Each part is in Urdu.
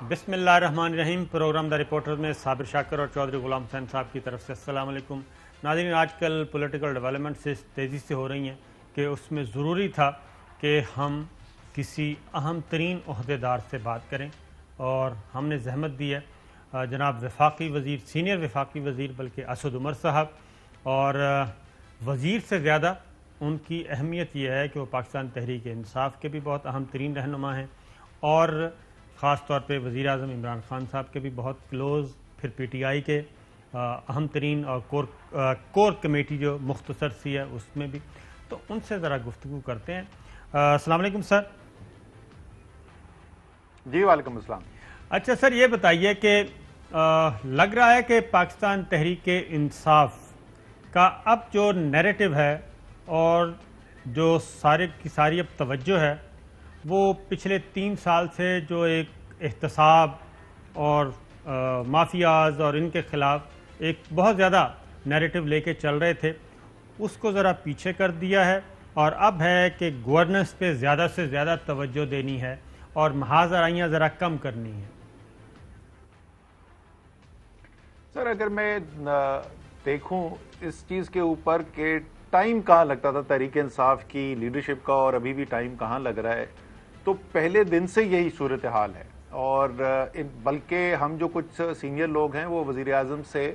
بسم اللہ الرحمن الرحیم۔ پروگرام دا رپورٹر میں صابر شاکر اور چودھری غلام حسین صاحب کی طرف سے السلام علیکم۔ ناظرین، آج کل پولیٹیکل ڈیولپمنٹ سے تیزی سے ہو رہی ہیں کہ اس میں ضروری تھا کہ ہم کسی اہم ترین عہدیدار سے بات کریں، اور ہم نے زحمت دی ہے جناب وفاقی وزیر، سینئر وفاقی وزیر بلکہ اسد عمر صاحب، اور وزیر سے زیادہ ان کی اہمیت یہ ہے کہ وہ پاکستان تحریک انصاف کے بھی بہت اہم ترین رہنما ہیں، اور خاص طور پہ وزیر اعظم عمران خان صاحب کے بھی بہت کلوز، پھر پی ٹی آئی کے اہم ترین اور کور کمیٹی جو مختصر سی ہے اس میں بھی، تو ان سے ذرا گفتگو کرتے ہیں۔ السلام علیکم سر۔ جی وعلیکم السلام۔ اچھا سر، یہ بتائیے کہ لگ رہا ہے کہ پاکستان تحریک انصاف کا اب جو نیریٹو ہے اور جو سارے کی ساری اب توجہ ہے وہ پچھلے 3 سال سے جو ایک احتساب اور مافیاز اور ان کے خلاف ایک بہت زیادہ نیریٹو لے کے چل رہے تھے، اس کو ذرا پیچھے کر دیا ہے، اور اب ہے کہ گورننس پہ زیادہ سے زیادہ توجہ دینی ہے اور محاذ آرائیاں ذرا کم کرنی ہے۔ سر اگر میں دیکھوں اس چیز کے اوپر کہ ٹائم کہاں لگتا تھا تحریک انصاف کی لیڈرشپ کا اور ابھی بھی ٹائم کہاں لگ رہا ہے، تو پہلے دن سے یہی صورتحال ہے، اور بلکہ ہم جو کچھ سینئر لوگ ہیں وہ وزیر اعظم سے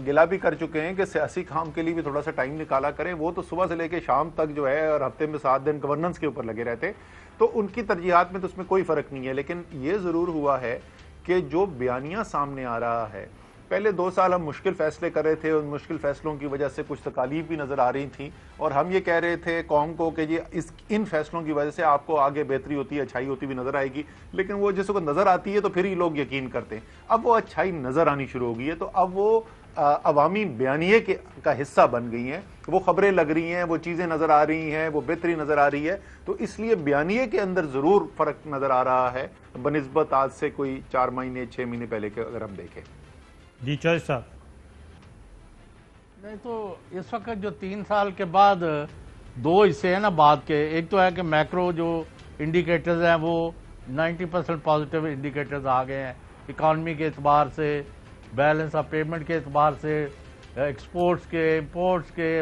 گلا بھی کر چکے ہیں کہ سیاسی کام کے لیے بھی تھوڑا سا ٹائم نکالا کریں۔ وہ تو صبح سے لے کے شام تک جو ہے اور ہفتے میں 7 دن گورننس کے اوپر لگے رہتے، تو ان کی ترجیحات میں تو اس میں کوئی فرق نہیں ہے، لیکن یہ ضرور ہوا ہے کہ جو بیانیہ سامنے آ رہا ہے، پہلے 2 سال ہم مشکل فیصلے کر رہے تھے، ان مشکل فیصلوں کی وجہ سے کچھ تکالیف بھی نظر آ رہی تھیں، اور ہم یہ کہہ رہے تھے قوم کو کہ ان فیصلوں کی وجہ سے آپ کو آگے بہتری ہوتی ہے، اچھائی ہوتی بھی نظر آئے گی، لیکن وہ جس کو نظر آتی ہے تو پھر ہی لوگ یقین کرتے ہیں۔ اب وہ اچھائی نظر آنی شروع ہو گئی ہے، تو اب وہ عوامی بیانیے کا حصہ بن گئی ہیں، وہ خبریں لگ رہی ہیں، وہ چیزیں نظر آ رہی ہیں، وہ بہتری نظر آ رہی ہے، تو اس لیے بیانیے کے اندر ضرور فرق نظر آ رہا ہے بنسبت آج سے کوئی 4 مہینے 6 مہینے پہلے کے اگر ہم دیکھیں۔ جی چوہدری صاحب۔ نہیں تو اس وقت جو 3 سال کے بعد 2 حصے ہیں نا بات کے، ایک تو ہے کہ میکرو جو انڈیکیٹرز ہیں وہ 90% پازیٹیو انڈیکیٹرز آ گئے ہیں، اکانومی کے اعتبار سے، بیلنس آف پیمنٹ کے اعتبار سے، ایکسپورٹس کے، امپورٹس کے،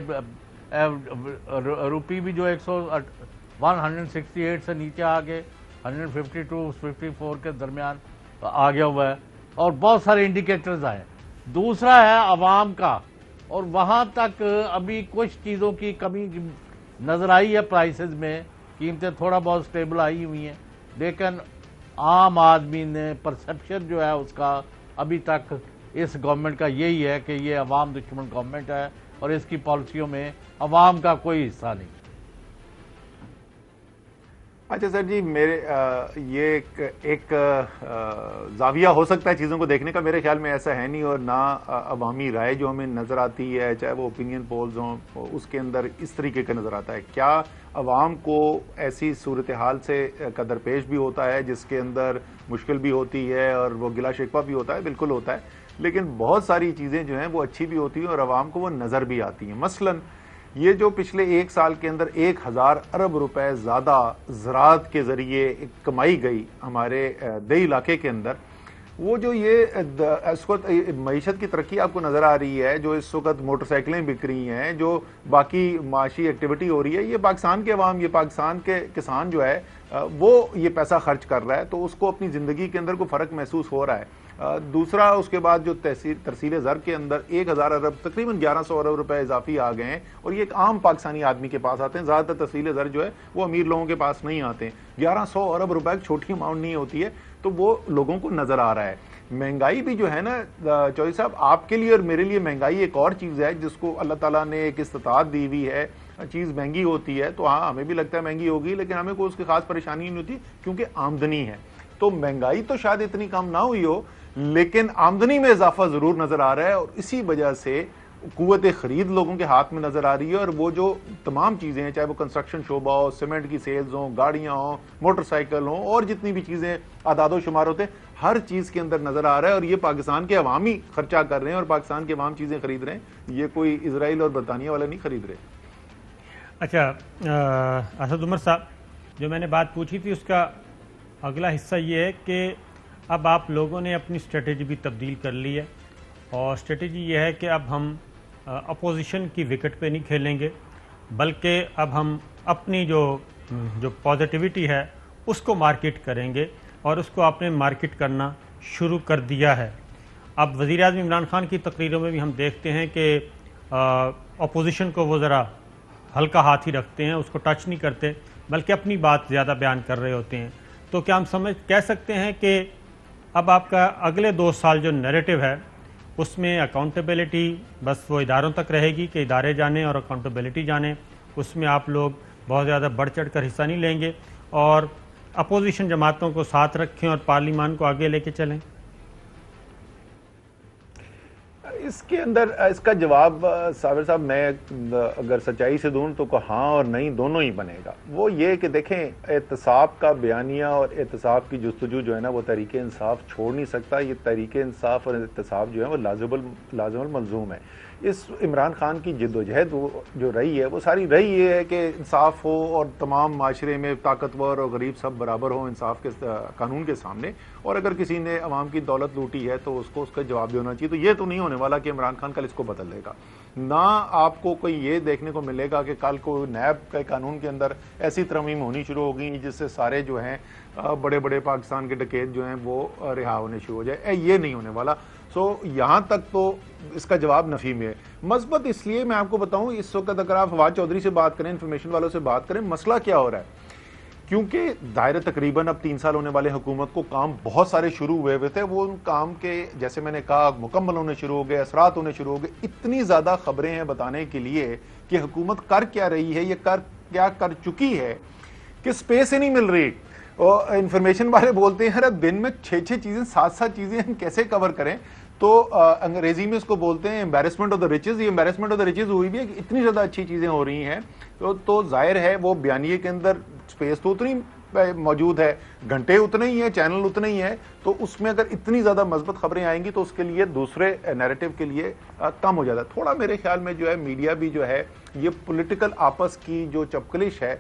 روپی بھی جو 168 سے نیچے آ گئے، 152-54 کے درمیان آ گیا ہوا ہے، اور بہت سارے انڈیکیٹرز آئے۔ دوسرا ہے عوام کا، اور وہاں تک ابھی کچھ چیزوں کی کمی نظر آئی ہے، پرائسز میں قیمتیں تھوڑا بہت سٹیبل آئی ہوئی ہیں، لیکن عام آدمی نے پرسپشن جو ہے اس کا ابھی تک اس گورنمنٹ کا یہی ہے کہ یہ عوام دشمن گورنمنٹ ہے، اور اس کی پالیسیوں میں عوام کا کوئی حصہ نہیں۔ اچھا سر جی، میرے یہ ایک زاویہ ہو سکتا ہے چیزوں کو دیکھنے کا، میرے خیال میں ایسا ہے نہیں، اور نہ عوامی رائے جو ہمیں نظر آتی ہے چاہے وہ اوپینین پولز ہوں اس کے اندر اس طریقے کا نظر آتا ہے۔ کیا عوام کو ایسی صورتحال سے کا درپیش بھی ہوتا ہے جس کے اندر مشکل بھی ہوتی ہے اور وہ گلا شکوہ بھی ہوتا ہے؟ بالکل ہوتا ہے، لیکن بہت ساری چیزیں جو ہیں وہ اچھی بھی ہوتی ہیں اور عوام کو وہ نظر بھی آتی ہیں۔ مثلاً یہ جو پچھلے 1 سال کے اندر 1000 ارب روپے زیادہ زراعت کے ذریعے کمائی گئی ہمارے دیہی علاقے کے اندر، وہ جو یہ اس وقت معیشت کی ترقی آپ کو نظر آ رہی ہے، جو اس وقت موٹر سائیکلیں بک رہی ہیں، جو باقی معاشی ایکٹیویٹی ہو رہی ہے، یہ پاکستان کے عوام، یہ پاکستان کے کسان جو ہے وہ یہ پیسہ خرچ کر رہا ہے، تو اس کو اپنی زندگی کے اندر کوئی فرق محسوس ہو رہا ہے۔ دوسرا اس کے بعد جو ترسیل زر کے اندر 1000 ارب تقریباً 1100 ارب روپے اضافی آ گئے ہیں، اور یہ ایک عام پاکستانی آدمی کے پاس آتے ہیں، زیادہ تر ترسیل زر جو ہے وہ امیر لوگوں کے پاس نہیں آتے ہیں۔ 1100 ارب روپے ایک چھوٹی اماؤنٹ نہیں ہوتی ہے، تو وہ لوگوں کو نظر آ رہا ہے۔ مہنگائی بھی جو ہے نا چوہدری صاحب، آپ کے لیے اور میرے لیے مہنگائی ایک اور چیز ہے جس کو اللہ تعالیٰ نے ایک استطاعت دی ہوئی ہے، چیز مہنگی ہوتی ہے تو ہاں ہمیں بھی لگتا ہے مہنگی ہوگی، لیکن ہمیں کوئی اس کی خاص پریشانی نہیں ہوتی کیونکہ آمدنی ہے۔ تو مہنگائی تو شاید اتنی کم نہ ہوئی ہو، لیکن آمدنی میں اضافہ ضرور نظر آ رہا ہے، اور اسی وجہ سے قوت خرید لوگوں کے ہاتھ میں نظر آ رہی ہے، اور وہ جو تمام چیزیں ہیں، چاہے وہ کنسٹرکشن شعبہ ہو، سیمنٹ کی سیلز ہوں، گاڑیاں ہوں، موٹر سائیکل ہوں، اور جتنی بھی چیزیں اعداد و شمار ہوتے ہیں، ہر چیز کے اندر نظر آ رہا ہے، اور یہ پاکستان کے عوامی خرچہ کر رہے ہیں اور پاکستان کے عوام چیزیں خرید رہے ہیں، یہ کوئی اسرائیل اور برطانیہ والا نہیں خرید رہے۔ اچھا اسد عمر صاحب، جو میں نے بات پوچھی تھی اس کا اگلا حصہ یہ ہے کہ اب آپ لوگوں نے اپنی اسٹریٹجی بھی تبدیل کر لی ہے، اور اسٹریٹجی یہ ہے کہ اب ہم اپوزیشن کی وکٹ پہ نہیں کھیلیں گے، بلکہ اب ہم اپنی جو پازیٹیوٹی ہے اس کو مارکیٹ کریں گے، اور اس کو آپ نے مارکیٹ کرنا شروع کر دیا ہے۔ اب وزیر اعظم عمران خان کی تقریروں میں بھی ہم دیکھتے ہیں کہ اپوزیشن کو وہ ذرا ہلکا ہاتھ ہی رکھتے ہیں، اس کو ٹچ نہیں کرتے، بلکہ اپنی بات زیادہ بیان کر رہے ہوتے ہیں۔ تو کیا ہم کہہ سکتے ہیں کہ اب آپ کا اگلے 2 سال جو نیریٹو ہے اس میں اکاؤنٹیبلٹی بس وہ اداروں تک رہے گی کہ ادارے جانیں اور اکاؤنٹیبلٹی جانیں، اس میں آپ لوگ بہت زیادہ بڑھ چڑھ کر حصہ نہیں لیں گے، اور اپوزیشن جماعتوں کو ساتھ رکھیں اور پارلیمان کو آگے لے کے چلیں؟ اس کے اندر اس کا جواب صابر صاحب میں اگر سچائی سے دوں تو ہاں اور نہیں دونوں ہی بنے گا۔ وہ یہ کہ دیکھیں، احتساب کا بیانیہ اور احتساب کی جستجو جو ہے نا وہ تحریک انصاف چھوڑ نہیں سکتا۔ یہ تحریک انصاف اور احتساب جو ہے وہ لازم الملزوم ہے۔ اس عمران خان کی جد و جہد جو رہی ہے وہ ساری رہی یہ ہے کہ انصاف ہو اور تمام معاشرے میں طاقتور اور غریب سب برابر ہوں انصاف کے قانون کے سامنے، اور اگر کسی نے عوام کی دولت لوٹی ہے تو اس کو اس کا جواب دینا چاہیے۔ تو یہ تو نہیں ہونے والا کہ عمران خان کل اس کو بدل دے گا، نہ آپ کو کوئی یہ دیکھنے کو ملے گا کہ کل کو نیب کے قانون کے اندر ایسی ترمیم ہونی شروع ہوگی جس سے سارے جو ہیں بڑے بڑے پاکستان کے ڈکیت جو ہیں وہ رہا ہونے شروع ہو جائے۔ یہ نہیں ہونے والا۔ یہاں تک تو اس کا جواب نفی میں ہے۔ مثبت اس لیے میں آپ کو بتاؤں، اس وقت اگر آپ فواد چودھری سے بات کریں، انفارمیشن والوں سے بات کریں، مسئلہ کیا ہو رہا ہے؟ کیونکہ دائرہ تقریباً اب 3 سال ہونے والے حکومت کو کام بہت سارے شروع ہوئے تھے، وہ ان کام کے جیسے میں نے کہا مکمل ہونے شروع ہو گئے، اثرات ہونے شروع ہو گئے۔ اتنی زیادہ خبریں ہیں بتانے کے لیے کہ حکومت کر کیا رہی ہے، یہ کیا کر چکی ہے کہ سپیس ہی نہیں مل رہی۔ اور انفارمیشن والے بولتے ہیں دن میں 6 چیزیں 7 چیزیں ہم کیسے کور کریں؟ تو انگریزی میں اس کو بولتے ہیں امبیرسمنٹ آف دا ریچز۔ یہ امبیرسمنٹ آف دا ریچز ہوئی بھی ہے کہ اتنی زیادہ اچھی چیزیں ہو رہی ہیں، تو ظاہر ہے وہ بیانیے کے اندر سپیس تو اتنی موجود ہے، گھنٹے اتنے ہی ہیں، چینل اتنے ہی ہیں، تو اس میں اگر اتنی زیادہ مثبت خبریں آئیں گی تو اس کے لیے دوسرے نیریٹو کے لیے کم ہو جاتا ہے۔ تھوڑا میرے خیال میں جو ہے میڈیا بھی جو ہے یہ پولیٹیکل آپس کی جو چپکلش ہے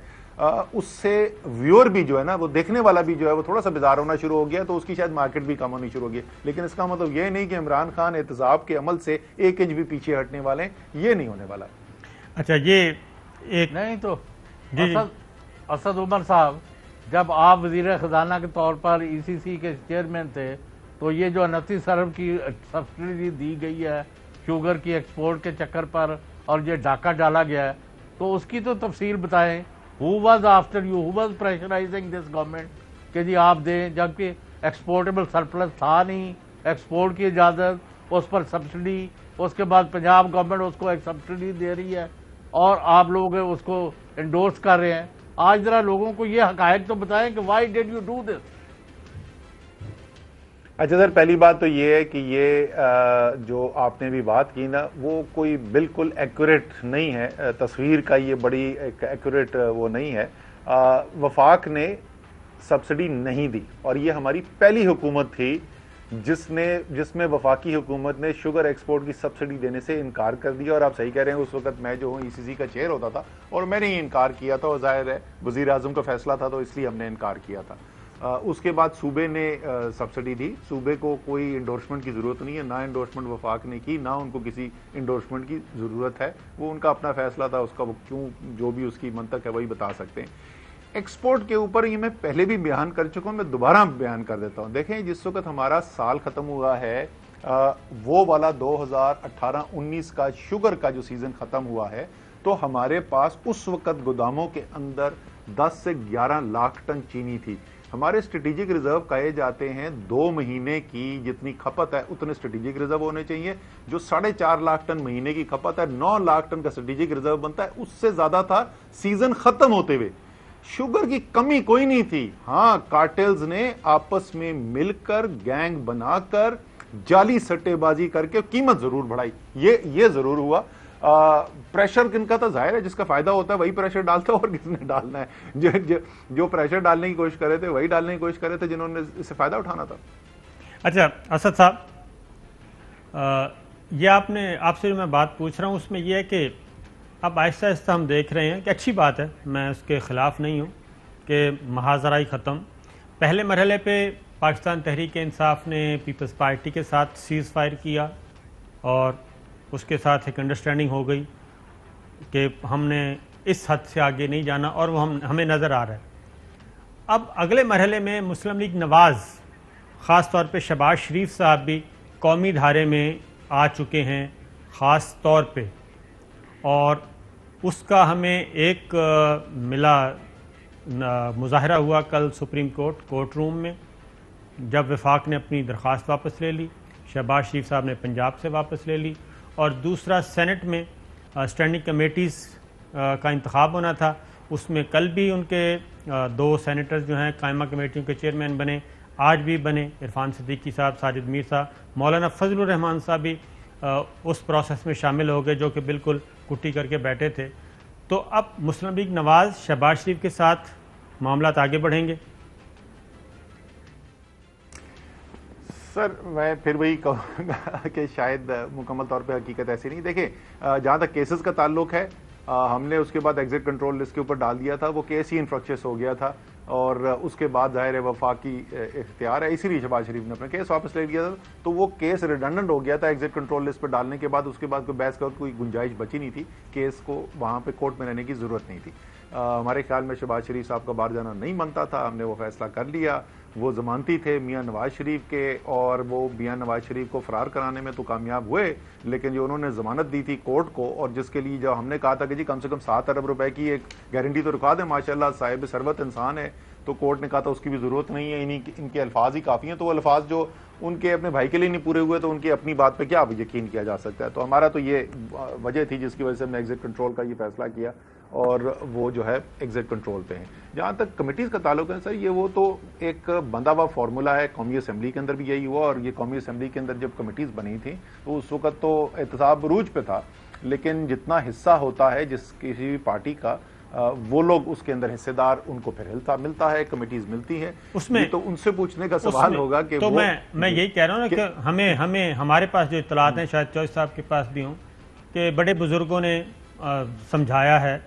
اس سے ویور بھی جو ہے نا وہ دیکھنے والا بھی جو ہے وہ تھوڑا سا بیزار ہونا شروع ہو گیا، تو اس کی شاید مارکیٹ بھی کم ہونی شروع ہو گئی۔ لیکن اس کا مطلب یہ نہیں کہ عمران خان احتساب کے عمل سے 1 انچ بھی پیچھے ہٹنے والے ہیں، یہ نہیں ہونے والا۔ اچھا، یہ ایک نہیں تو اسد عمر صاحب، جب آپ وزیر خزانہ کے طور پر ای سی سی کے چیئرمین تھے تو یہ جو 29 ارب کی سبسڈی دی گئی ہے شوگر کی ایکسپورٹ کے چکر پر اور یہ ڈاکہ ڈالا گیا ہے، تو اس کی تو تفصیل بتائیں۔ Who was after you? Who was pressurizing this government کہ جی آپ دیں، جبکہ ایکسپورٹیبل سرپلس تھا نہیں، ایکسپورٹ کی اجازت، اس پر سبسڈی، اس کے بعد پنجاب گورنمنٹ اس کو ایک سبسڈی دے رہی ہے اور آپ لوگ اس کو انڈورس کر رہے ہیں۔ آج ذرا لوگوں کو یہ حقائق تو بتائیں کہ why did you do this؟ اچھا سر، پہلی بات تو یہ ہے کہ یہ جو آپ نے بھی بات کی نا وہ کوئی بالکل ایکوریٹ نہیں ہے، تصویر کا یہ بڑی ایکوریٹ وہ نہیں ہے۔ وفاق نے سبسڈی نہیں دی، اور یہ ہماری پہلی حکومت تھی جس میں وفاقی حکومت نے شوگر ایکسپورٹ کی سبسڈی دینے سے انکار کر دیا۔ اور آپ صحیح کہہ رہے ہیں، اس وقت میں جو ہوں ای سی سی کا چیئر ہوتا تھا اور میں نے ہی انکار کیا تھا، اور ظاہر ہے وزیر اعظم کا فیصلہ تھا تو اس لیے ہم نے انکار کیا تھا۔ اس کے بعد صوبے نے سبسڈی دی، صوبے کو کوئی انڈورسمنٹ کی ضرورت نہیں ہے، نہ انڈورسمنٹ وفاق نے کی، نہ ان کو کسی انڈورسمنٹ کی ضرورت ہے، وہ ان کا اپنا فیصلہ تھا، اس کا وہ کیوں جو بھی اس کی منطق ہے وہی بتا سکتے ہیں۔ ایکسپورٹ کے اوپر یہ میں پہلے بھی بیان کر چکا ہوں، میں دوبارہ بیان کر دیتا ہوں۔ دیکھیں جس وقت ہمارا سال ختم ہوا ہے وہ والا 2018-19 کا شوگر کا جو سیزن ختم ہوا ہے، تو ہمارے پاس اس وقت گوداموں کے اندر 10 سے 11 لاکھ ٹن چینی تھی۔ ہمارے اسٹریٹجک ریزرو کہے جاتے ہیں 2 مہینے کی جتنی کھپت ہے اتنے اسٹریٹجک ریزرو ہونے چاہیے، جو 4.5 لاکھ ٹن مہینے کی کھپت ہے، 9 لاکھ ٹن کا اسٹریٹجک ریزرو بنتا ہے، اس سے زیادہ تھا سیزن ختم ہوتے ہوئے۔ شوگر کی کمی کوئی نہیں تھی، ہاں کارٹیلز نے آپس میں مل کر گینگ بنا کر جعلی سٹے بازی کر کے قیمت ضرور بڑھائی، یہ ضرور ہوا۔ پریشر کن کا تھا؟ ظاہر ہے جس کا فائدہ ہوتا ہے وہی پریشر ڈالتا ہے، اور کس نے ڈالنا ہے؟ جو پریشر ڈالنے کی کوشش کرے تھے وہی ڈالنے کی کوشش کرے تھے جنہوں نے اس سے فائدہ اٹھانا تھا۔ اچھا اسد صاحب، یہ آپ سے جو میں بات پوچھ رہا ہوں اس میں یہ ہے کہ اب آہستہ آہستہ ہم دیکھ رہے ہیں کہ اچھی بات ہے، میں اس کے خلاف نہیں ہوں کہ محاذرائی ختم۔ پہلے مرحلے پہ پاکستان تحریک انصاف نے پیپلز پارٹی کے ساتھ سیز فائر کیا اور اس کے ساتھ ایک انڈرسٹینڈنگ ہو گئی کہ ہم نے اس حد سے آگے نہیں جانا، اور وہ ہمیں نظر آ رہا ہے۔ اب اگلے مرحلے میں مسلم لیگ نواز، خاص طور پہ شہباز شریف صاحب بھی قومی دھارے میں آ چکے ہیں خاص طور پہ، اور اس کا ہمیں ایک ملا مظاہرہ ہوا کل سپریم کورٹ روم میں، جب وفاق نے اپنی درخواست واپس لے لی، شہباز شریف صاحب نے پنجاب سے واپس لے لی، اور دوسرا سینٹ میں اسٹینڈنگ کمیٹیز کا انتخاب ہونا تھا، اس میں کل بھی ان کے 2 سینیٹرز جو ہیں قائمہ کمیٹیوں کے چیئرمین بنے، آج بھی بنے، عرفان صدیقی صاحب، ساجد میر صاحب، مولانا فضل الرحمان صاحب بھی اس پروسیس میں شامل ہو گئے جو کہ بالکل کٹی کر کے بیٹھے تھے۔ تو اب مسلم لیگ نواز شہباز شریف کے ساتھ معاملات آگے بڑھیں گے؟ سر میں پھر وہی کہوں گا کہ شاید مکمل طور پہ حقیقت ایسی نہیں۔ دیکھیں جہاں تک کیسز کا تعلق ہے، ہم نے اس کے بعد ایگزٹ کنٹرول لسٹ کے اوپر ڈال دیا تھا، وہ کیس ہی انفرکشس ہو گیا تھا، اور اس کے بعد ظاہر ہے وفاقی اختیار ہے، اسی لیے شہباز شریف نے اپنا کیس واپس لے لیا تھا، تو وہ کیس ریڈنڈنٹ ہو گیا تھا ایگزٹ کنٹرول لسٹ پہ ڈالنے کے بعد۔ اس کے بعد کوئی بحث کا کوئی گنجائش بچی نہیں تھی، کیس کو وہاں پہ کورٹ میں رہنے کی ضرورت نہیں تھی۔ ہمارے خیال میں شہباز شریف صاحب کا باہر جانا نہیں بنتا تھا، ہم نے وہ فیصلہ کر لیا۔ وہ ضمانتی تھے میاں نواز شریف کے، اور وہ میاں نواز شریف کو فرار کرانے میں تو کامیاب ہوئے، لیکن جو انہوں نے ضمانت دی تھی کورٹ کو، اور جس کے لیے جو ہم نے کہا تھا کہ جی کم سے کم 7 ارب روپے کی ایک گارنٹی تو رکھا دیں، ماشاءاللہ صاحب ثروت انسان ہے، تو کورٹ نے کہا تھا اس کی بھی ضرورت نہیں ہے، ان کے الفاظ ہی کافی ہیں۔ تو وہ الفاظ جو ان کے اپنے بھائی کے لیے نہیں پورے ہوئے، تو ان کی اپنی بات پہ کیا یقین کیا جا سکتا ہے؟ تو ہمارا تو یہ وجہ تھی جس کی وجہ سے ہم نے ایگزٹ کنٹرول کا یہ فیصلہ کیا، اور وہ جو ہے ایگزٹ کنٹرول پہ ہیں۔ جہاں تک کمیٹیز کا تعلق ہے سر، یہ وہ تو ایک بندہ ہوا فارمولا ہے، قومی اسمبلی کے اندر بھی یہی ہوا، اور یہ قومی اسمبلی کے اندر جب کمیٹیز بنی تھیں تو اس وقت تو احتساب عروج پہ تھا، لیکن جتنا حصہ ہوتا ہے جس کسی بھی پارٹی کا، وہ لوگ اس کے اندر حصے دار ان کو پھر ملتا ہے، کمیٹیز ملتی ہیں، اس میں تو ان سے پوچھنے کا سوال ہوگا کہ تو میں یہی کہہ رہا ہوں نا کہ ہمیں ہمارے پاس جو اطلاعات ہیں، شاید چوہدری صاحب کے پاس بھی ہوں، کہ بڑے بزرگوں نے سمجھایا ہے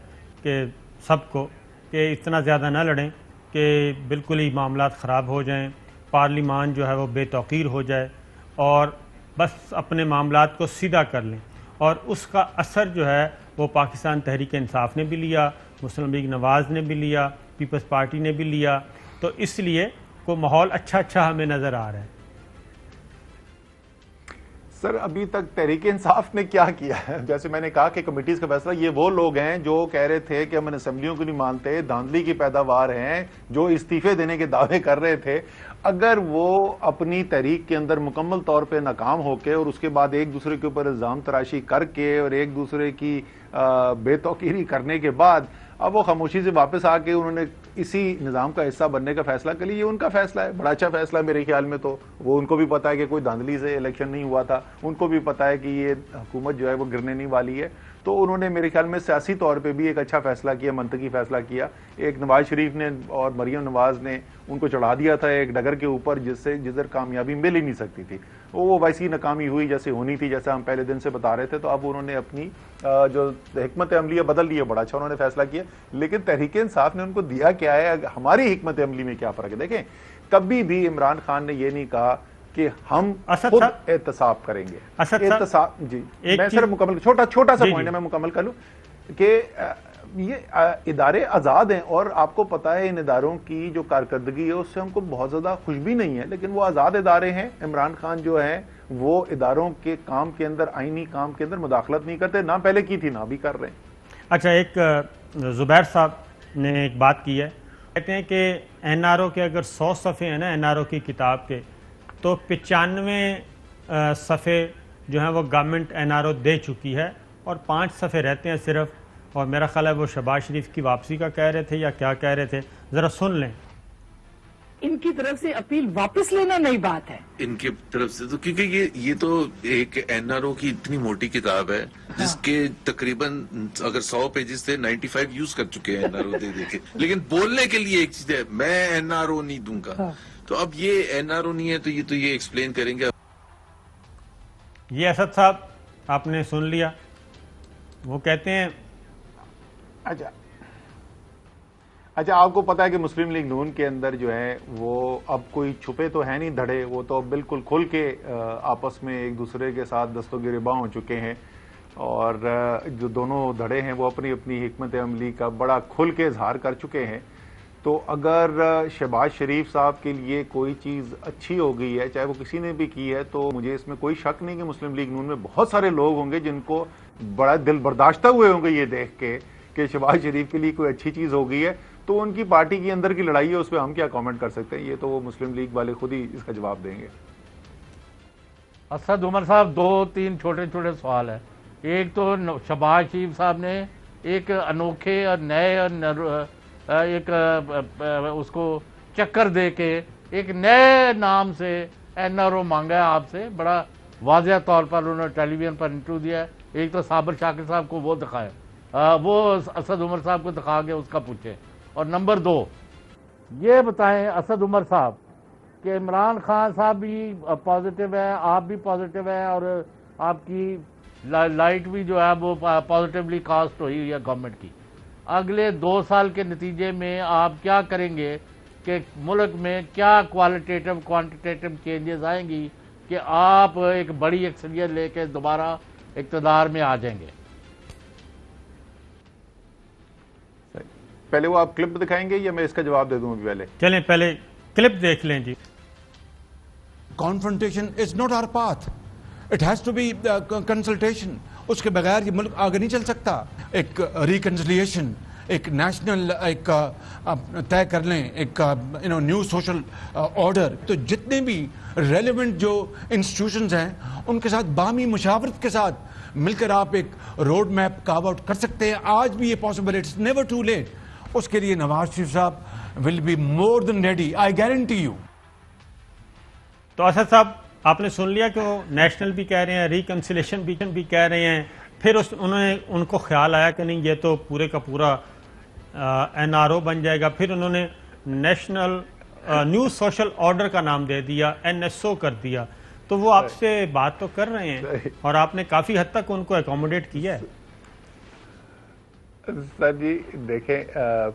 کہ سب کو کہ اتنا زیادہ نہ لڑیں کہ بالکل ہی معاملات خراب ہو جائیں، پارلیمان جو ہے وہ بے توقیر ہو جائے، اور بس اپنے معاملات کو سیدھا کر لیں، اور اس کا اثر جو ہے وہ پاکستان تحریک انصاف نے بھی لیا، مسلم لیگ نواز نے بھی لیا، پیپلز پارٹی نے بھی لیا، تو اس لیے کو ماحول اچھا ہمیں نظر آ رہا ہے۔ سر ابھی تک تحریک انصاف نے کیا کیا ہے؟ جیسے میں نے کہا کہ کمیٹیز کا فیصلہ، یہ وہ لوگ ہیں جو کہہ رہے تھے کہ ہم اسمبلیوں کو نہیں مانتے، دھاندلی کی پیداوار ہیں، جو استعفے دینے کے دعوے کر رہے تھے، اگر وہ اپنی تحریک کے اندر مکمل طور پہ ناکام ہو کے، اور اس کے بعد ایک دوسرے کے اوپر الزام تراشی کر کے، اور ایک دوسرے کی بے توقیری کرنے کے بعد اب وہ خاموشی سے واپس آ کے انہوں نے اسی نظام کا حصہ بننے کا فیصلہ کر لیا، یہ ان کا فیصلہ ہے، بڑا اچھا فیصلہ ہے میرے خیال میں۔ تو وہ ان کو بھی پتا ہے کہ کوئی دھاندلی سے الیکشن نہیں ہوا تھا، ان کو بھی پتا ہے کہ یہ حکومت جو ہے وہ گرنے نہیں والی ہے، تو انہوں نے میرے خیال میں سیاسی طور پہ بھی ایک اچھا فیصلہ کیا، منطقی فیصلہ کیا۔ ایک نواز شریف نے اور مریم نواز نے ان کو چڑھا دیا تھا ایک ڈگر کے اوپر جدھر کامیابی مل ہی نہیں سکتی تھی، وہ ویسی ناکامی ہوئی جیسے ہونی تھی، جیسے ہم پہلے دن سے بتا رہے تھے۔ تو اب انہوں نے اپنی جو حکمت عملیہ بدل لی ہے، بڑا اچھا انہوں نے فیصلہ کیا، لیکن تحریک انصاف نے ان کو دیا کیا ہے؟ ہماری حکمت عملی میں کیا فرق ہے؟ دیکھیں کبھی بھی عمران خان نے یہ نہیں کہا کہ ہم خود احتساب کریں گے۔ احتساب جی میں صرف مکمل چھوٹا سا پوائنٹ ہے، میں مکمل کر لوں کہ یہ ادارے آزاد ہیں، اور آپ کو پتا ہے ان اداروں کی جو کارکردگی ہے اس سے ہم کو بہت زیادہ خوش بھی نہیں ہے، لیکن وہ آزاد ادارے ہیں۔ عمران خان جو ہے وہ اداروں کے کام کے اندر، آئینی کام کے اندر مداخلت نہیں کرتے، نہ پہلے کی تھی نہ بھی کر رہے ہیں۔ اچھا، ایک زبیر صاحب نے ایک بات کی ہے، کہتے ہیں کہ این آر او کے اگر 100 صفحے ہیں نا این آر او کی کتاب کے، تو 95 صفحے جو ہیں وہ گورنمنٹ این آر او دے چکی ہے، اور 5 صفحے رہتے ہیں صرف، اور میرا خیال ہے وہ شہباز شریف کی واپسی کا کہہ رہے تھے یا کیا کہہ رہے تھے، ذرا سن لیں۔ ان کی طرف سے اپیل واپس لینا نئی بات ہے، ان کی طرف سے تو، کیونکہ یہ تو ایک این آر او کی اتنی موٹی کتاب ہے جس کے تقریباً اگر 100 پیجز تھے 95 یوز کر چکے ہیں این آر او دے کے، لیکن بولنے کے لیے ایک چیز ہے، میں این آر او نہیں دوں گا، تو اب یہ این آر او نہیں ہے تو یہ ایکسپلین کریں گے۔ یہ اسد صاحب آپ نے سن لیا، وہ کہتے ہیں اچھا اچھا، آپ کو پتا ہے کہ مسلم لیگ نون کے اندر جو ہے وہ اب کوئی چھپے تو ہے نہیں دھڑے، وہ تو بالکل کھل کے آپس میں ایک دوسرے کے ساتھ دست و گریباں ہو چکے ہیں، اور جو دونوں دھڑے ہیں وہ اپنی اپنی حکمت عملی کا بڑا کھل کے اظہار کر چکے ہیں. تو اگر شہباز شریف صاحب کے لیے کوئی چیز اچھی ہو گئی ہے، چاہے وہ کسی نے بھی کی ہے، تو مجھے اس میں کوئی شک نہیں کہ مسلم لیگ نون میں بہت سارے لوگ ہوں گے جن کو بڑا دل برداشتہ ہوئے ہوں گے یہ دیکھ کے کہ شہباز شریف کے لیے کوئی اچھی چیز ہو گئی ہے. تو ان کی پارٹی کی اندر کی لڑائی ہے، اس پہ ہم کیا کامنٹ کر سکتے ہیں؟ یہ تو وہ مسلم لیگ والے خود ہی اس کا جواب دیں گے. اسد عمر صاحب، 2-3 چھوٹے چھوٹے سوال ہیں. ایک تو شہباز شریف صاحب نے ایک انوکھے اور نئے ایک اس کو چکر دے کے ایک نئے نام سے این آر او مانگا ہے آپ سے. بڑا واضح طور پر انہوں نے ٹیلی ویژن پر انٹرویو دیا ہے. ایک تو صابر شاکر صاحب کو وہ دکھائے، وہ اسد عمر صاحب کو دکھا کے اس کا پوچھے. اور نمبر 2 یہ بتائیں اسد عمر صاحب کہ عمران خان صاحب بھی پازیٹیو ہے، آپ بھی پازیٹیو ہے، اور آپ کی لائٹ بھی جو ہے وہ پازیٹیولی کاسٹ ہوئی ہے گورنمنٹ کی. اگلے 2 سال کے نتیجے میں آپ کیا کریں گے کہ ملک میں کیا کوالٹیٹیو کوانٹیٹیو چینجز آئیں گی کہ آپ ایک بڑی اکثریت لے کے دوبارہ اقتدار میں آ جائیں گے؟ پہلے وہ آپ کلپ دکھائیں گے یا میں اس کا جواب دے دوں ابھی؟ پہلے چلیں پہلے کلپ دیکھ لیں. جی، Confrontation is not our path. It has to be consultation. اس کے بغیر یہ ملک آگے نہیں چل سکتا. ایک ریکنسلیشن، ایک نیشنل ایک طے کر لیں، ایک نیو سوشل آرڈر. تو جتنے بھی ریلیونٹ جو انسٹیٹیوشنز ہیں ان کے ساتھ باہمی مشاورت کے ساتھ مل کر آپ ایک روڈ میپ کارو آؤٹ کر سکتے ہیں. آج بھی یہ پاسبل ہے، اٹس نیور ٹو لیٹ. اس کے لیے نواز شریف صاحب will be more than ready, I guarantee you. تو اسد صاحب آپ نے سن لیا کہ وہ نیشنل بھی کہہ رہے ہیں، ریکنسیلیشن بھی کہہ رہے ہیں. پھر ان کو خیال آیا کہ نہیں یہ تو پورے کا پورا این آر او بن جائے گا. پھر انہوں نے نیشنل نیو سوشل آرڈر کا نام دے دیا، این ایس او کر دیا. تو وہ آپ سے بات تو کر رہے ہیں اور آپ نے کافی حد تک ان کو اکوموڈیٹ کیا ہے. سر جی دیکھیں،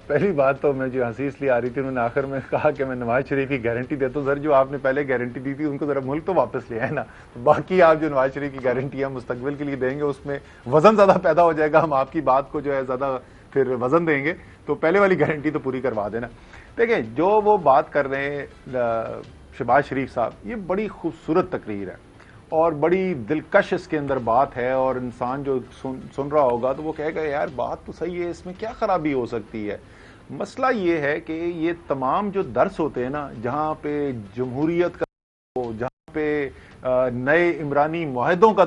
پہلی بات تو میں جو ہنسی اس لیے آ رہی تھی، انہوں نے آخر میں کہا کہ میں نواز شریف کی گارنٹی دیتا ہوں. سر جو آپ نے پہلے گارنٹی دی تھی ان کو ذرا ملک تو واپس لے آئے نا. باقی آپ جو نواز شریف کی گارنٹی ہے مستقبل کے لیے دیں گے اس میں وزن زیادہ پیدا ہو جائے گا. ہم آپ کی بات کو جو ہے زیادہ پھر وزن دیں گے. تو پہلے والی گارنٹی تو پوری کروا دینا. دیکھیں جو وہ بات کر رہے ہیں شہباز شریف صاحب، یہ بڑی خوبصورت تقریر ہے اور بڑی دلکش اس کے اندر بات ہے. اور انسان جو سن رہا ہوگا تو وہ کہے گا یار بات تو صحیح ہے، اس میں کیا خرابی ہو سکتی ہے. مسئلہ یہ ہے کہ یہ تمام جو درس ہوتے ہیں نا، جہاں پہ جمہوریت کا ہو، جہاں پہ نئے عمرانی معاہدوں کا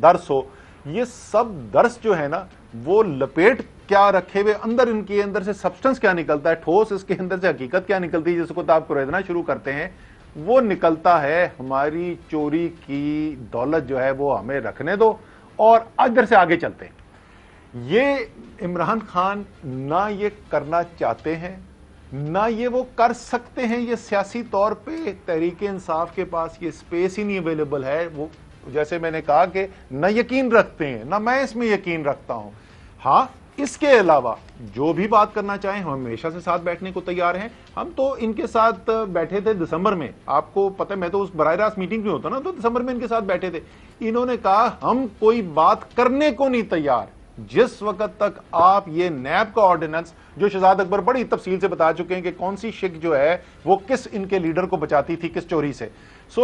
درس ہو، یہ سب درس جو ہے نا وہ لپیٹ کیا رکھے ہوئے اندر، ان کے اندر سے سبسٹنس کیا نکلتا ہے، ٹھوس اس کے اندر سے حقیقت کیا نکلتی ہے، جس کو آپ کو ریدنا شروع کرتے ہیں وہ نکلتا ہے ہماری چوری کی دولت جو ہے وہ ہمیں رکھنے دو اور ادھر سے آگے چلتے ہیں. یہ عمران خان نہ یہ کرنا چاہتے ہیں نہ یہ وہ کر سکتے ہیں. یہ سیاسی طور پہ تحریک انصاف کے پاس یہ سپیس ہی نہیں اویلیبل ہے. وہ جیسے میں نے کہا کہ نہ یقین رکھتے ہیں نہ میں اس میں یقین رکھتا ہوں. ہاں اس کے علاوہ جو بھی بات کرنا چاہیں ہم ہمیشہ سے ساتھ بیٹھنے کو تیار ہیں. ہم تو ان کے ساتھ بیٹھے تھے دسمبر میں، آپ کو پتہ ہے میں تو اس براہ راست میٹنگ میں ہوتا نا، تو دسمبر میں ان کے ساتھ بیٹھے تھے. انہوں نے کہا ہم کوئی بات کرنے کو نہیں تیار جس وقت تک آپ یہ نیب کا آرڈیننس، جو شہزاد اکبر بڑی تفصیل سے بتا چکے ہیں کہ کون سی شک جو ہے وہ کس ان کے لیڈر کو بچاتی تھی کس چوری سے،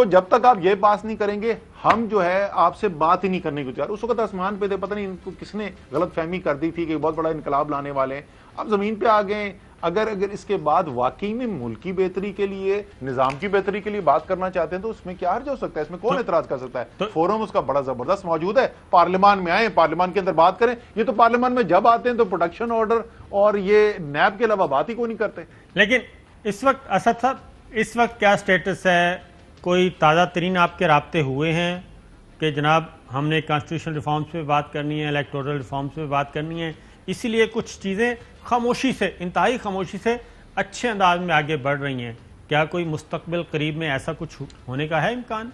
جب تک آپ یہ پاس نہیں کریں گے ہم جو ہے آپ سے بات ہی نہیں کرنے کو تیار. اس وقت آسمان پہ تھے، پتہ نہیں ان کو کس نے غلط فہمی کر دی تھی کہ بہت بڑا انقلاب لانے والے ہیں. اب زمین پہ آ گئے. اگر اس کے بعد واقعی میں ملک کی بہتری کے لیے، نظام کی بہتری کے لیے بات کرنا چاہتے ہیں تو اس میں کیا حرج ہو سکتا ہے؟ اس میں کون اعتراض کر سکتا ہے؟ فورم اس کا بڑا زبردست موجود ہے. پارلیمان میں آئیں، پارلیمان کے اندر بات کریں. یہ تو پارلیمان میں جب آتے ہیں تو پروٹیکشن آرڈر اور یہ نیب کے علاوہ بات ہی کوئی نہیں کرتے. لیکن اس وقت اسد صاحب، اس وقت کیا سٹیٹس ہے؟ کوئی تازہ ترین آپ کے رابطے ہوئے ہیں کہ جناب ہم نے کانسٹیٹیوشن ریفارمز پہ بات کرنی ہے، الیکٹورل ریفارمز پہ بات کرنی ہے، اسی لیے کچھ چیزیں خاموشی سے، انتہائی خاموشی سے اچھے انداز میں آگے بڑھ رہی ہیں؟ کیا کوئی مستقبل قریب میں ایسا کچھ ہونے کا ہے امکان؟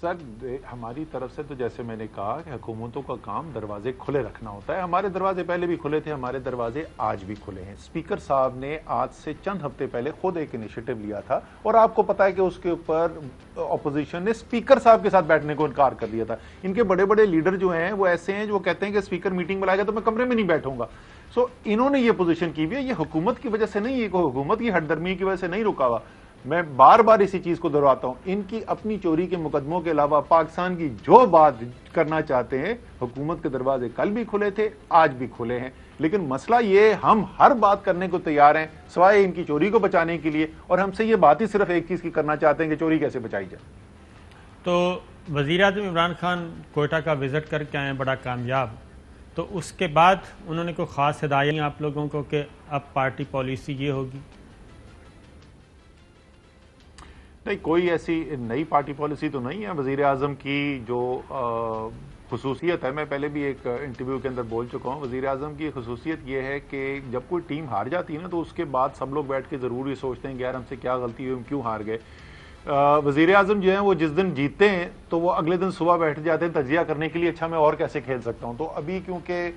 سر ہماری طرف سے تو جیسے میں نے کہا کہ حکومتوں کا کام دروازے کھلے رکھنا ہوتا ہے. ہمارے دروازے پہلے بھی کھلے تھے, ہمارے دروازے آج بھی کھلے ہیں. اسپیکر صاحب نے آج سے چند ہفتے پہلے خود ایک انیشیٹو لیا تھا اور آپ کو پتا ہے کہ اس کے اوپر اپوزیشن نے اسپیکر صاحب کے ساتھ بیٹھنے کو انکار کر دیا تھا. ان کے بڑے بڑے لیڈر جو ہیں وہ ایسے ہیں جو کہتے ہیں کہ اسپیکر میٹنگ بلائے گا تو میں کمرے میں نہیں بیٹھوں گا. سو انہوں نے یہ پوزیشن کی ہوئی ہے, یہ حکومت کی وجہ سے نہیں, یہ حکومت کی ہٹ درمی کی وجہ سے نہیں رکا ہوا. میں بار بار اسی چیز کو دہراتا ہوں, ان کی اپنی چوری کے مقدموں کے علاوہ پاکستان کی جو بات کرنا چاہتے ہیں, حکومت کے دروازے کل بھی کھلے تھے, آج بھی کھلے ہیں. لیکن مسئلہ یہ, ہم ہر بات کرنے کو تیار ہیں سوائے ان کی چوری کو بچانے کے لیے, اور ہم سے یہ بات ہی صرف ایک چیز کی کرنا چاہتے ہیں کہ چوری کیسے بچائی جائے. تو وزیر اعظم عمران خان کوئٹہ کا وزٹ کر کے آئے ہیں بڑا کامیاب, تو اس کے بعد انہوں نے کوئی خاص ہدایت آپ لوگوں کو کہ اب پارٹی پالیسی یہ ہوگی؟ نہیں, کوئی ایسی نئی پارٹی پالیسی تو نہیں ہے. وزیر اعظم کی جو خصوصیت ہے, میں پہلے بھی ایک انٹرویو کے اندر بول چکا ہوں, وزیر اعظم کی خصوصیت یہ ہے کہ جب کوئی ٹیم ہار جاتی ہے نا تو اس کے بعد سب لوگ بیٹھ کے ضرور یہ سوچتے ہیں کہ یار ہم سے کیا غلطی ہوئی, ہم کیوں ہار گئے. وزیر اعظم جو ہیں وہ جس دن جیتتے ہیں تو وہ اگلے دن صبح بیٹھ جاتے ہیں تجزیہ کرنے کے لیے, اچھا میں اور کیسے کھیل سکتا ہوں. تو ابھی کیونکہ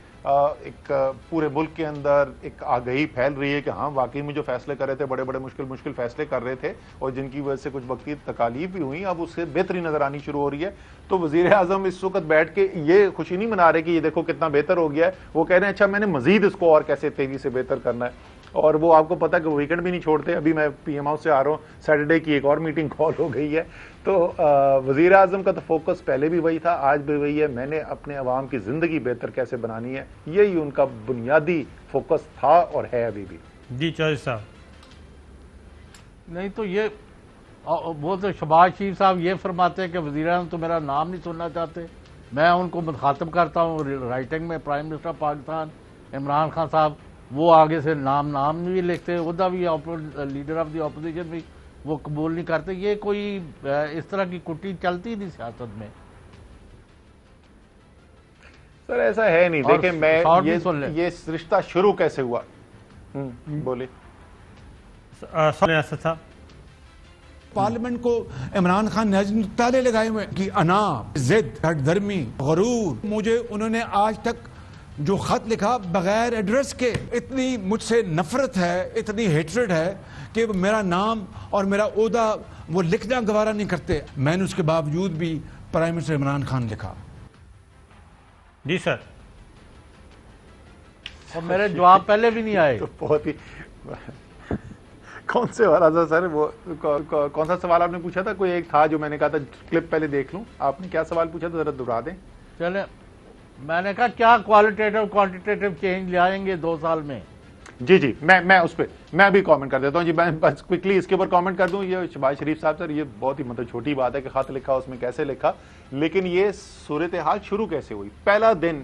ایک پورے ملک کے اندر ایک آگہی پھیل رہی ہے کہ ہاں واقعی میں جو فیصلے کر رہے تھے بڑے بڑے مشکل فیصلے کر رہے تھے اور جن کی وجہ سے کچھ وقتی تکالیف بھی ہوئی, اب اس سے بہتری نظر آنی شروع ہو رہی ہے. تو وزیر اعظم اس وقت بیٹھ کے یہ خوشی نہیں منا رہے کہ یہ دیکھو کتنا بہتر ہو گیا ہے, وہ کہہ رہے ہیں اچھا میں نے مزید اس کو اور کیسے تیزی سے بہتر کرنا ہے. اور وہ آپ کو پتا کہ ویکنڈ بھی نہیں چھوڑتے. ابھی میں پی ایم ہاؤس سے آ رہا ہوں, سیٹرڈے کی ایک اور میٹنگ کال ہو گئی ہے. تو وزیر اعظم کا تو فوکس پہلے بھی وہی تھا, آج بھی وہی ہے. میں نے اپنے عوام کی زندگی بہتر کیسے بنانی ہے, یہی ان کا بنیادی فوکس تھا اور ہے ابھی بھی. جی چودھری صاحب. نہیں تو یہ وہ تو شہباز شریف صاحب یہ فرماتے ہیں کہ وزیر اعظم تو میرا نام نہیں سننا چاہتے. میں ان کو مخاطب کرتا ہوں رائٹنگ میں, پرائم منسٹر پاکستان عمران خان صاحب وہ آگے سے نام بھی لکھتے, عہدہ بھی لیڈر آف دی اپوزیشن بھی وہ قبول نہیں کرتے. یہ کوئی اس طرح کی کٹی چلتی نہیں سیاست میں. سر ایسا ہے نہیں. دیکھیں میں یہ رشتہ شروع کیسے ہوا, بولے پارلیمنٹ کو عمران خان نے تالے لگائے ہوئے کہ انا, ضد, ہٹ درمی, غرور. مجھے انہوں نے آج تک جو خط لکھا بغیر ایڈریس کے, اتنی مجھ سے نفرت ہے, اتنی ہیٹریڈ ہے کہ میرا نام اور میرا عہدہ وہ لکھنا گوارا نہیں کرتے. میں نے اس کے باوجود بھی پرائم منسٹر عمران خان لکھا. جی سر. اور میرے جواب پہلے بھی نہیں آئے. بہت ہی کون سے والا تھا سر, وہ کون سا سوال آپ نے پوچھا تھا؟ کوئی ایک تھا جو میں نے کہا تھا کلپ پہلے دیکھ لوں. آپ نے کیا سوال پوچھا تھا, ذرا دہرا دیں. چلیں, میں نے کہا کیا کوالٹیٹیو کوانٹیٹیو چینج لے آئیں گے 2 سال میں؟ جی میں اس پہ میں ابھی کامنٹ کر دیتا ہوں. جی میں بس کوئکلی اس کے اوپر کامنٹ کر دوں. یہ شہباز شریف صاحب سر, یہ بہت ہی چھوٹی بات ہے کہ خط لکھا اس میں کیسے لکھا, لیکن یہ صورتحال شروع کیسے ہوئی. پہلا دن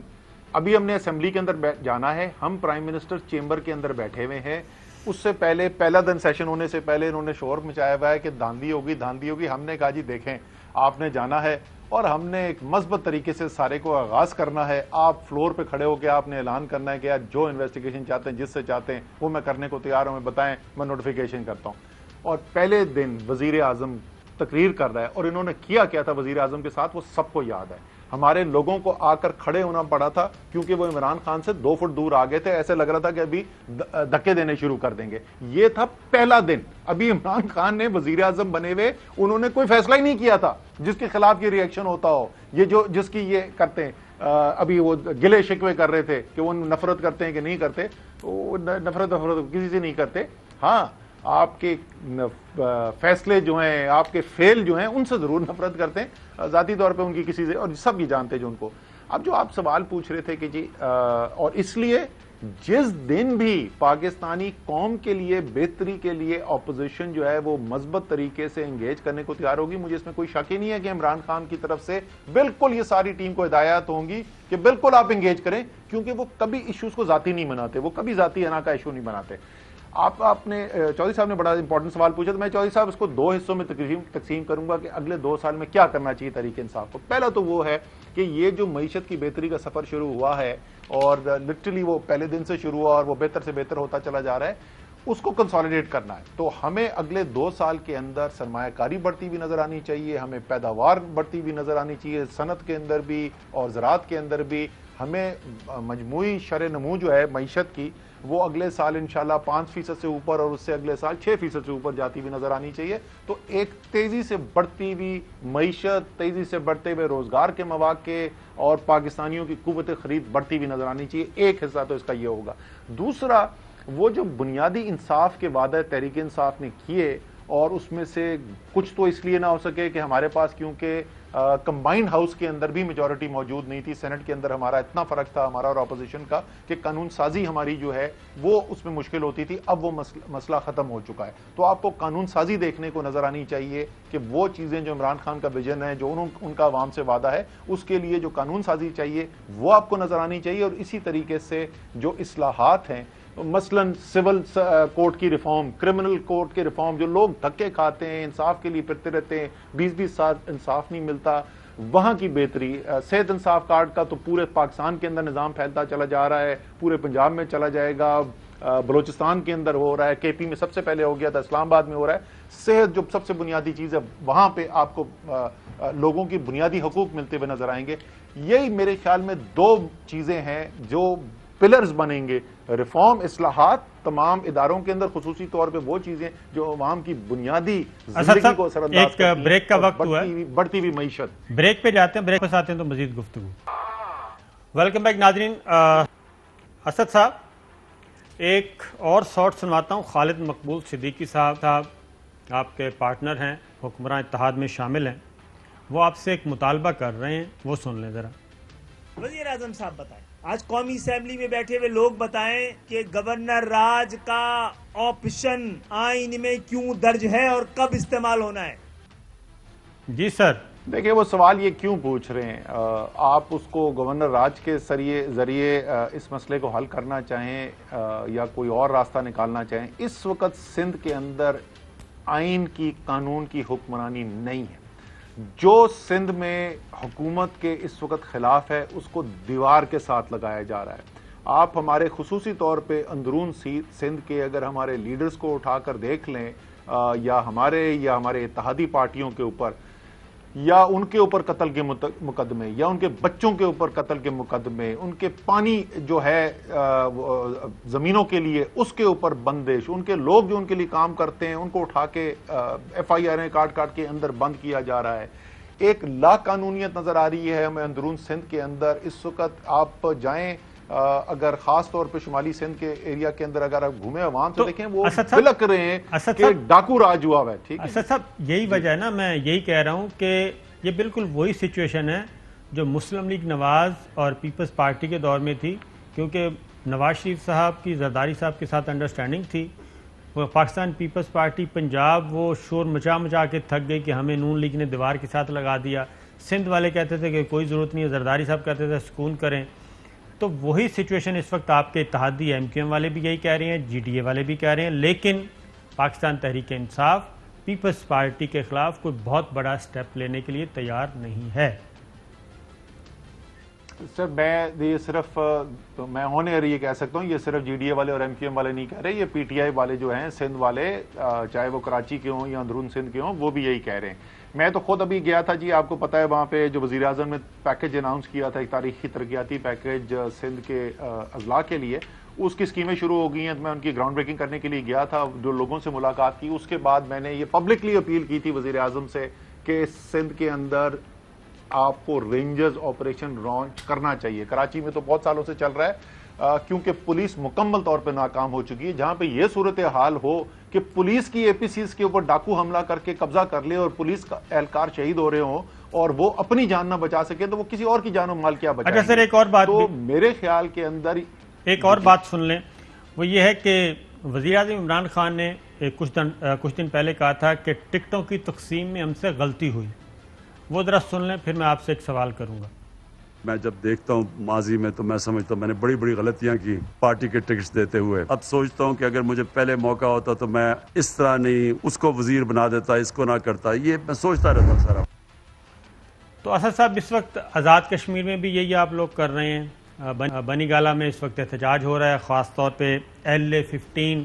ابھی ہم نے اسمبلی کے اندر جانا ہے, ہم پرائم منسٹر چیمبر کے اندر بیٹھے ہوئے ہیں. اس سے پہلے پہلا دن سیشن ہونے سے پہلے انہوں نے شور مچایا ہوا ہے کہ دھاندلی ہوگی. ہم نے کہا جی دیکھیں آپ نے جانا ہے اور ہم نے ایک مثبت طریقے سے سارے کو آغاز کرنا ہے. آپ فلور پہ کھڑے ہو کے آپ نے اعلان کرنا ہے کہ یار جو انویسٹیگیشن چاہتے ہیں, جس سے چاہتے ہیں وہ میں کرنے کو تیار ہوں, میں بتائیں میں نوٹیفیکیشن کرتا ہوں. اور پہلے دن وزیر اعظم تقریر کر رہا ہے, اور انہوں نے کیا تھا وزیر اعظم کے ساتھ وہ سب کو یاد ہے. ہمارے لوگوں کو آ کر کھڑے ہونا پڑا تھا کیونکہ وہ عمران خان سے 2 فٹ دور آ گئے تھے. ایسے لگ رہا تھا کہ ابھی دھکے دینے شروع کر دیں گے. یہ تھا پہلا دن. ابھی عمران خان نے وزیر اعظم بنے ہوئے انہوں نے کوئی فیصلہ ہی نہیں کیا تھا جس کے خلاف یہ ری ایکشن ہوتا ہو. یہ جو جس کی یہ کرتے ہیں ابھی وہ گلے شکوے کر رہے تھے کہ وہ نفرت کرتے ہیں کہ نہیں کرتے, وہ نفرت کسی سے نہیں کرتے. ہاں آپ کے فیصلے جو ہیں, آپ کے فیل جو ہیں, ان سے ضرور نفرت کرتے ہیں ذاتی طور پہ ان کی کسی سے, اور سب یہ جانتے جو ان کو. اب جو آپ سوال پوچھ رہے تھے کہ جی اور اس لیے جس دن بھی پاکستانی قوم کے لیے بہتری کے لیے اپوزیشن جو ہے وہ مثبت طریقے سے انگیج کرنے کو تیار ہوگی, مجھے اس میں کوئی شک ہی نہیں ہے کہ عمران خان کی طرف سے بالکل یہ ساری ٹیم کو ہدایات ہوں گی کہ بالکل آپ انگیج کریں, کیونکہ وہ کبھی ایشوز کو ذاتی نہیں بناتے, وہ کبھی ذاتی انا کا ایشو نہیں بناتے. آپ نے چودھری صاحب نے بڑا امپورٹنٹ سوال پوچھا, تو میں چودھری صاحب اس کو 2 حصوں میں تقسیم کروں گا کہ اگلے 2 سال میں کیا کرنا چاہیے تحریک انصاف کو. پہلا تو وہ ہے کہ یہ جو معیشت کی بہتری کا سفر شروع ہوا ہے اور لٹرلی وہ پہلے دن سے شروع ہوا اور وہ بہتر سے بہتر ہوتا چلا جا رہا ہے, اس کو کنسالیڈیٹ کرنا ہے. تو ہمیں اگلے 2 سال کے اندر سرمایہ کاری بڑھتی ہوئی نظر آنی چاہیے, ہمیں پیداوار بڑھتی ہوئی نظر آنی چاہیے, صنعت کے اندر بھی اور زراعت کے اندر بھی. ہمیں مجموعی شرح نمو جو ہے معیشت کی وہ اگلے سال انشاءاللہ 5% سے اوپر اور اس سے اگلے سال 6% سے اوپر جاتی ہوئی نظر آنی چاہیے. تو ایک تیزی سے بڑھتی ہوئی معیشت, تیزی سے بڑھتے ہوئے روزگار کے مواقع اور پاکستانیوں کی قوت خرید بڑھتی ہوئی نظر آنی چاہیے. ایک حصہ تو اس کا یہ ہوگا. دوسرا, وہ جو بنیادی انصاف کے وعدے تحریک انصاف نے کیے, اور اس میں سے کچھ تو اس لیے نہ ہو سکے کہ ہمارے پاس کیونکہ کمبائنڈ ہاؤس کے اندر بھی میجورٹی موجود نہیں تھی, سینٹ کے اندر ہمارا اتنا فرق تھا ہمارا اور اپوزیشن کا کہ قانون سازی ہماری جو ہے وہ اس میں مشکل ہوتی تھی. اب وہ مسئلہ ختم ہو چکا ہے. تو آپ کو قانون سازی دیکھنے کو نظر آنی چاہیے کہ وہ چیزیں جو عمران خان کا ویژن ہے, جو ان کا عوام سے وعدہ ہے, اس کے لیے جو قانون سازی چاہیے وہ آپ کو نظر آنی چاہیے. اور اسی طریقے سے جو اصلاحات ہیں, مثلا سول کورٹ کی ریفارم, کرمنل کورٹ کے ریفارم, جو لوگ دھکے کھاتے ہیں, انصاف کے لیے پھرتے رہتے ہیں, 20 سال انصاف نہیں ملتا, وہاں کی بہتری. صحت انصاف کارڈ کا تو پورے پاکستان کے اندر نظام پھیلتا چلا جا رہا ہے, پورے پنجاب میں چلا جائے گا, بلوچستان کے اندر ہو رہا ہے, کے پی میں سب سے پہلے ہو گیا تھا, اسلام آباد میں ہو رہا ہے. صحت جو سب سے بنیادی چیز ہے, وہاں پہ آپ کو لوگوں کی بنیادی حقوق ملتے ہوئے نظر آئیں گے. یہی میرے خیال میں 2 چیزیں ہیں جو پلرز بنیں گے, ریفارم, اصلاحات تمام اداروں کے اندر, خصوصی طور پہ وہ چیزیں جو عوام کی بنیادی زندگی کو اثر انداز کرتی ہیں. ایک بریک کا وقت ہوا ہے, بڑھتی ہوئی معیشت. بریک پہ جاتے ہیں, بریک پہ آتے ہیں تو مزید گفتگو. ویلکم بیک ناظرین. اسد صاحب, ایک اور شارٹ سنواتا ہوں. خالد مقبول صدیقی صاحب آپ کے پارٹنر ہیں, حکمراں اتحاد میں شامل ہیں, وہ آپ سے ایک مطالبہ کر رہے ہیں, وہ سن لیں ذرا. وزیر اعظم صاحب بتائیں, آج قومی اسمبلی میں بیٹھے ہوئے لوگ بتائیں کہ گورنر راج کا آپشن آئین میں کیوں درج ہے اور کب استعمال ہونا ہے. جی سر. دیکھیں, وہ سوال یہ کیوں پوچھ رہے ہیں, آپ اس کو گورنر راج کے ذریعے اس مسئلے کو حل کرنا چاہیں یا کوئی اور راستہ نکالنا چاہیں. اس وقت سندھ کے اندر آئین کی, قانون کی حکمرانی نہیں ہے. جو سندھ میں حکومت کے اس وقت خلاف ہے اس کو دیوار کے ساتھ لگایا جا رہا ہے. آپ ہمارے خصوصی طور پہ اندرون سندھ کے اگر ہمارے لیڈرز کو اٹھا کر دیکھ لیں, یا ہمارے اتحادی پارٹیوں کے اوپر, یا ان کے اوپر قتل کے مقدمے, یا ان کے بچوں کے اوپر قتل کے مقدمے, ان کے پانی جو ہے زمینوں کے لیے اس کے اوپر بندش, ان کے لوگ جو ان کے لیے کام کرتے ہیں ان کو اٹھا کے FIR کاٹ کے اندر بند کیا جا رہا ہے. ایک لا قانونیت نظر آ رہی ہے ہمیں اندرون سندھ کے اندر. اس وقت آپ جائیں, اگر خاص طور پہ شمالی سندھ کے ایریا کے اندر اگر آپ گھومیں, عوام سے دیکھیں, وہ بلک رہے ہیں کہ ڈاکو راج ہوا ہے. ٹھیک ہے اسد صاحب, یہی وجہ ہے نا, میں یہی کہہ رہا ہوں کہ یہ بالکل وہی سچویشن ہے جو مسلم لیگ نواز اور پیپلز پارٹی کے دور میں تھی, کیونکہ نواز شریف صاحب کی زرداری صاحب کے ساتھ انڈرسٹینڈنگ تھی. وہ پاکستان پیپلز پارٹی پنجاب وہ شور مچا کے تھک گئی کہ ہمیں نون لیگ نے دیوار کے ساتھ لگا دیا. سندھ والے کہتے تھے کہ کوئی ضرورت نہیں ہے, زرداری صاحب کہتے تھے سکون کریں. تو وہی سچویشن اس وقت آپ کے اتحادی MQM والے بھی یہی کہہ رہے ہیں, GDA والے بھی کہہ رہے ہیں, لیکن پاکستان تحریک انصاف پیپلز پارٹی کے خلاف کوئی بہت بڑا سٹیپ لینے کے لیے تیار نہیں ہے. سر, میں ہونے یہ کہہ سکتا ہوں, یہ صرف GDA والے اور MQM والے نہیں کہہ رہے, یہ PTI والے جو ہیں سندھ والے, چاہے وہ کراچی کے ہوں یا اندرون سندھ کے ہوں, وہ بھی یہی کہہ رہے ہیں. میں تو خود ابھی گیا تھا جی, آپ کو پتا ہے وہاں پہ جو وزیر اعظم نے پیکج اناؤنس کیا تھا, ایک تاریخی ترقیاتی پیکج سندھ کے اضلاع کے لیے, اس کی اسکیمیں شروع ہو گئی ہیں. میں ان کی گراؤنڈ بریکنگ کرنے کے لیے گیا تھا, جو لوگوں سے ملاقات کی, اس کے بعد میں نے یہ پبلکلی اپیل کی تھی وزیر اعظم سے کہ سندھ کے اندر آپ کو رینجرز آپریشن لانچ کرنا چاہیے. کراچی میں تو بہت سالوں سے چل رہا ہے, کیونکہ پولیس مکمل طور پہ ناکام ہو چکی ہے. جہاں پہ یہ صورتحال ہو کہ پولیس کی APCs کے اوپر ڈاکو حملہ کر کے قبضہ کر لے اور پولیس کا اہلکار شہید ہو رہے ہوں اور وہ اپنی جان نہ بچا سکے, تو وہ کسی اور کی جان و مال کیا بچائیں گے. اچھا سر, ایک اور بات, تو میرے خیال کے اندر ایک اور بات سن لیں, وہ یہ ہے کہ وزیر اعظم عمران خان نے کچھ دن پہلے کہا تھا کہ ٹکٹوں کی تقسیم میں ہم سے غلطی ہوئی. وہ ذرا سن لیں, پھر میں آپ سے ایک سوال کروں گا. میں جب دیکھتا ہوں ماضی میں تو میں سمجھتا ہوں میں نے بڑی بڑی غلطیاں کی پارٹی کے ٹکٹس دیتے ہوئے. اب سوچتا ہوں کہ اگر مجھے پہلے موقع ہوتا تو میں اس طرح نہیں اس کو وزیر بنا دیتا, اس کو نہ کرتا. یہ میں سوچتا رہتا سارا. تو اسد صاحب, اس وقت آزاد کشمیر میں بھی یہی آپ لوگ کر رہے ہیں. بنی گالہ میں اس وقت احتجاج ہو رہا ہے, خاص طور پہ LA-15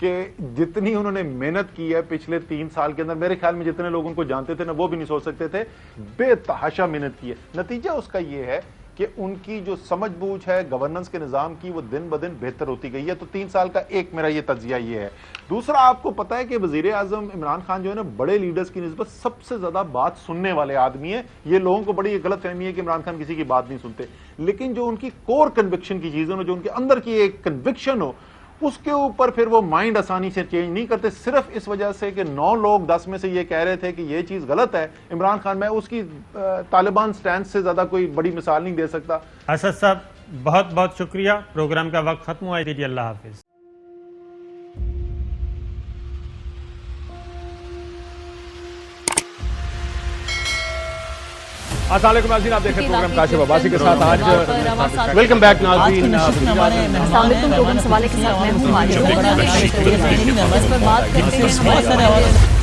کہ جتنی انہوں نے محنت کی ہے پچھلے 3 سال کے اندر، میرے خیال میں جتنے لوگ ان کو جانتے تھے نا وہ بھی نہیں سوچ سکتے تھے، بے تحاشا محنت کی ہے. نتیجہ اس کا یہ ہے کہ ان کی جو سمجھ بوجھ ہے گورننس کے نظام کی وہ دن بدن بہتر ہوتی گئی ہے. تو 3 سال کا ایک میرا یہ تجزیہ یہ ہے. دوسرا، آپ کو پتا ہے کہ وزیر اعظم عمران خان جو ہے نا بڑے لیڈرز کی نسبت سب سے زیادہ بات سننے والے آدمی ہیں. یہ لوگوں کو بڑی غلط فہمی ہے کہ عمران خان کسی کی بات نہیں سنتے، لیکن جو ان کی کور کنوکشن کی چیزیں ہو، جو ان کے اندر کی ایک کنوکشن ہو، اس کے اوپر پھر وہ مائنڈ آسانی سے چینج نہیں کرتے. صرف اس وجہ سے کہ 9 لوگ 10 میں سے یہ کہہ رہے تھے کہ یہ چیز غلط ہے. عمران خان، میں اس کی طالبان سٹینس سے زیادہ کوئی بڑی مثال نہیں دے سکتا. اسد صاحب بہت بہت شکریہ. پروگرام کا وقت ختم ہوا. دیجیے اللہ حافظ. السلام علیکم ناظرین، آپ دیکھ رہے ہیں پروگرام کاشف عباسی کے ساتھ. آج ویلکم بیک ناظرین. السلام علیکم. پروگرام سوالے کے ساتھ میں ہوں.